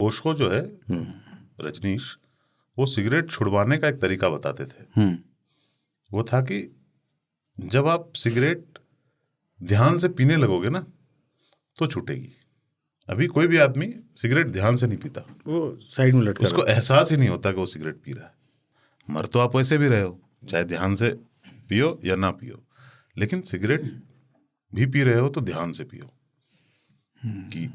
ओशो जो है रजनीश, वो सिगरेट छुड़वाने का एक तरीका बताते थे। वो था कि जब आप सिगरेट ध्यान से पीने लगोगे ना तो छूटेगी। अभी कोई भी आदमी सिगरेट ध्यान से नहीं पीता, वो साइड में लटका, उसको एहसास ही नहीं होता कि वो सिगरेट पी रहा है। मर तो आप वैसे भी रहे हो, चाहे ध्यान से पियो या ना पियो, लेकिन सिगरेट भी पी रहे हो तो ध्यान से पियो, कि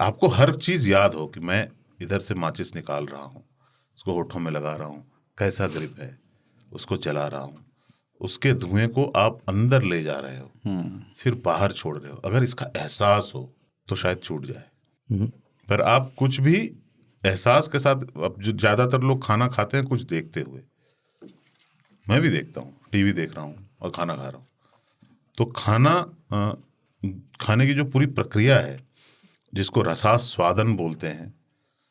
आपको हर चीज याद हो कि मैं इधर से माचिस निकाल रहा हूँ, उसको होठों में लगा रहा हूँ, कैसा ग्रिप है, उसको जला रहा हूँ, उसके धुएं को आप अंदर ले जा रहे हो, फिर बाहर छोड़ रहे हो। अगर इसका एहसास हो तो शायद छूट जाए। पर आप कुछ भी एहसास के साथ, अब जो ज्यादातर लोग खाना खाते हैं कुछ देखते हुए, मैं भी देखता हूँ, टीवी देख रहा हूँ और खाना खा रहा हूँ, तो खाने की जो पूरी प्रक्रिया है जिसको रसास्वादन बोलते हैं,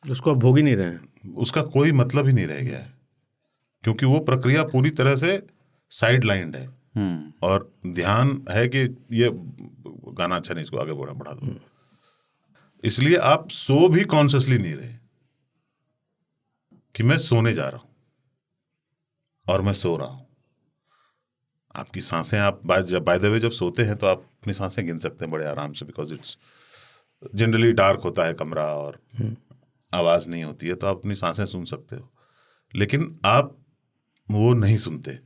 उसको आप भोग ही नहीं रहे हैं, उसका कोई मतलब ही नहीं रह गया है, क्योंकि वो प्रक्रिया पूरी तरह से साइड लाइंड है। और ध्यान है कि ये गाना अच्छा नहीं, इसको आगे बढ़ा दो। इसलिए आप सो भी कॉन्शियसली नहीं रहे कि मैं सोने जा रहा हूं और मैं सो रहा हूं। आपकी सांसें, आप बाय द वे जब सोते हैं तो आप अपनी सांसें गिन सकते हैं बड़े आराम से, बिकॉज इट्स जनरली डार्क होता है कमरा और आवाज नहीं होती है, तो आप अपनी सांसें सुन सकते हो। लेकिन आप वो नहीं सुनते,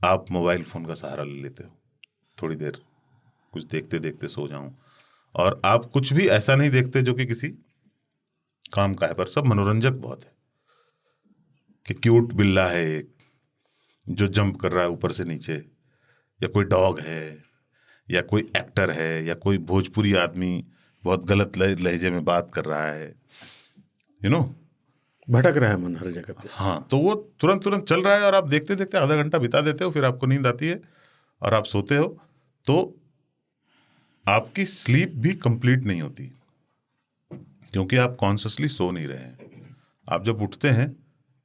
आप मोबाइल फोन का सहारा ले लेते हो, थोड़ी देर कुछ देखते देखते सो जाऊं। और आप कुछ भी ऐसा नहीं देखते जो कि किसी काम का है, पर सब मनोरंजक बहुत है। कि क्यूट बिल्ला है एक जो जंप कर रहा है ऊपर से नीचे, या कोई डॉग है, या कोई एक्टर है, या कोई भोजपुरी आदमी बहुत गलत लहजे में बात कर रहा है, भटक रहा है मन हर जगह पे। हाँ, तो वो तुरंत तुरंत चल रहा है और आप देखते देखते आधा घंटा बिता देते हो, फिर आपको नींद आती है और आप सोते हो, तो आपकी स्लीप भी कंप्लीट नहीं होती, क्योंकि आप कॉन्शियसली सो नहीं रहे हैं। आप जब उठते हैं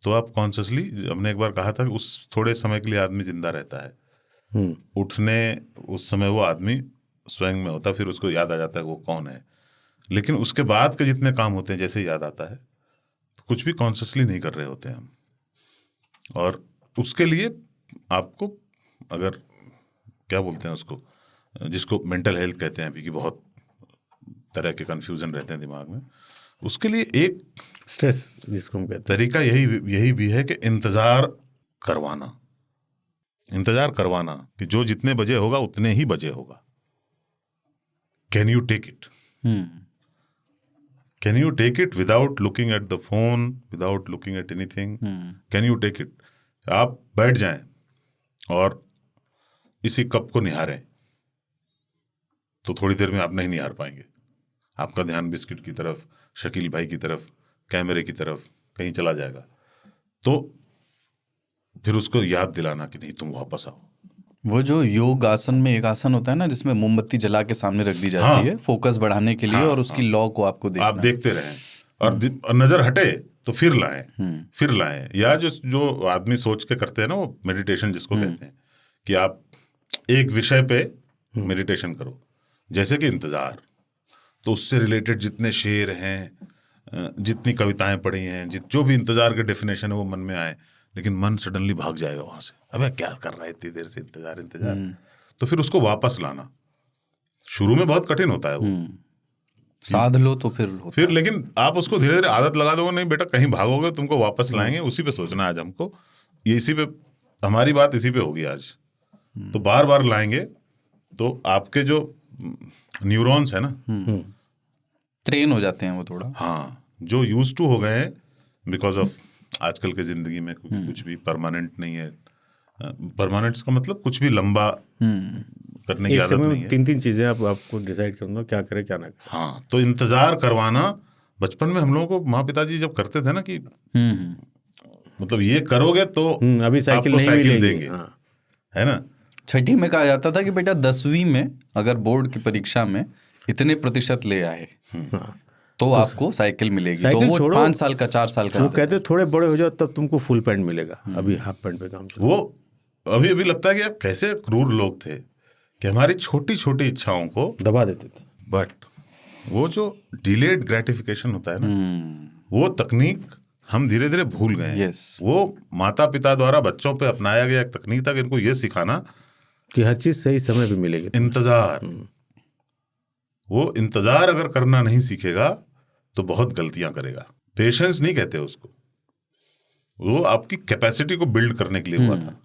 तो आप कॉन्शियसली, हमने एक बार कहा था कि उस थोड़े समय के लिए आदमी जिंदा रहता है, उठने उस समय वो आदमी स्वयं में होता, फिर उसको याद आ जाता है वो कौन है। लेकिन उसके बाद के जितने काम होते हैं, जैसे याद आता है, तो कुछ भी कॉन्शियसली नहीं कर रहे होते हैं हम। और उसके लिए आपको, अगर क्या बोलते हैं उसको, जिसको मेंटल हेल्थ कहते हैं अभी, कि बहुत तरह के कंफ्यूजन रहते हैं दिमाग में, उसके लिए एक स्ट्रेस जिसको हम कहते हैं, तरीका यही भी है कि इंतजार करवाना कि जो जितने बजे होगा उतने ही बजे होगा। Can you take it? Can you take it without looking at the phone, without looking at anything? Can you take it? आप बैठ जाएं और इसी कप को निहारें, तो थोड़ी देर में आप नहीं निहार पाएंगे। आपका ध्यान बिस्किट की तरफ, शकील भाई की तरफ, कैमरे की तरफ कहीं चला जाएगा। तो फिर उसको याद दिलाना कि नहीं, तुम वापस आओ। वो जो योग आसन में एक आसन होता है ना, जिसमें मोमबत्ती जला के सामने रख दी जाती है फोकस बढ़ाने के लिए, और उसकी लॉ को आपको देखना, आप देखते रहें और नजर हटे तो फिर लाएं। या जो आदमी सोच के करते हैं ना, वो मेडिटेशन जिसको कहते हैं, कि आप एक विषय पे मेडिटेशन करो, जैसे कि इंतजार। तो उससे रिलेटेड जितने शेर हैं, जितनी कविताएं पढ़ी हैं, जो भी इंतजार के डेफिनेशन है वो मन में आए, लेकिन मन सडनली भाग जाएगा वहां से, अबे क्या कर रहा है इतनी देर से, इंतजार। तो फिर उसको वापस लाना शुरू में बहुत कठिन होता है वो, साध लो तो फिर लेकिन आप उसको धीरे धीरे आदत लगा दोगे, नहीं बेटा कहीं भागोगे, तुमको वापस लाएंगे। उसी पे सोचना आज हमको, ये इसी पे हमारी बात इसी पे होगी आज। तो बार बार लाएंगे तो आपके जो न्यूरॉन्स है ना, ट्रेन हो जाते हैं वो थोड़ा, हाँ, जो यूज टू हो गए हैं बिकॉज ऑफ आजकल के जिंदगी में कुछ भी परमानेंट नहीं है। परमानेंट का मतलब कुछ भी लंबा करने की आदत नहीं है। 3 चीजें आपको डिसाइड करना, क्या करे क्या ना करे। हाँ, तो इंतजार करवाना, बचपन में हम लोगों को माँ पिताजी जब करते थे ना कि मतलब ये करोगे तो अभी साइकिल नहीं देंगे, है ना। छठी में कहा जाता था कि बेटा 10वीं में अगर बोर्ड की परीक्षा में इतने प्रतिशत ले आए तो आपको साइकिल मिलेगी। तो वो 5 साल का 4 साल का, वो कहते थोड़े बड़े हो जाओ तब तुमको फुल पैंट मिलेगा, अभी हाफ पैंट पे काम चल। वो अभी लगता है कि यार कैसे क्रूर लोग थे कि हमारी छोटी छोटी इच्छाओं को दबा देते थे। बट वो जो डिलेड ग्रेटिफिकेशन होता है ना, वो तकनीक हम धीरे धीरे भूल गए हैं। वो माता पिता द्वारा बच्चों पे अपनाया गया एक तकनीक था कि इनको ये सिखाना कि हर चीज सही समय पे मिलेगी। इंतजार, वो इंतजार अगर करना नहीं सीखेगा तो बहुत गलतियां करेगा। पेशेंस नहीं कहते उसको, वो आपकी कैपेसिटी को बिल्ड करने के लिए हुआ था।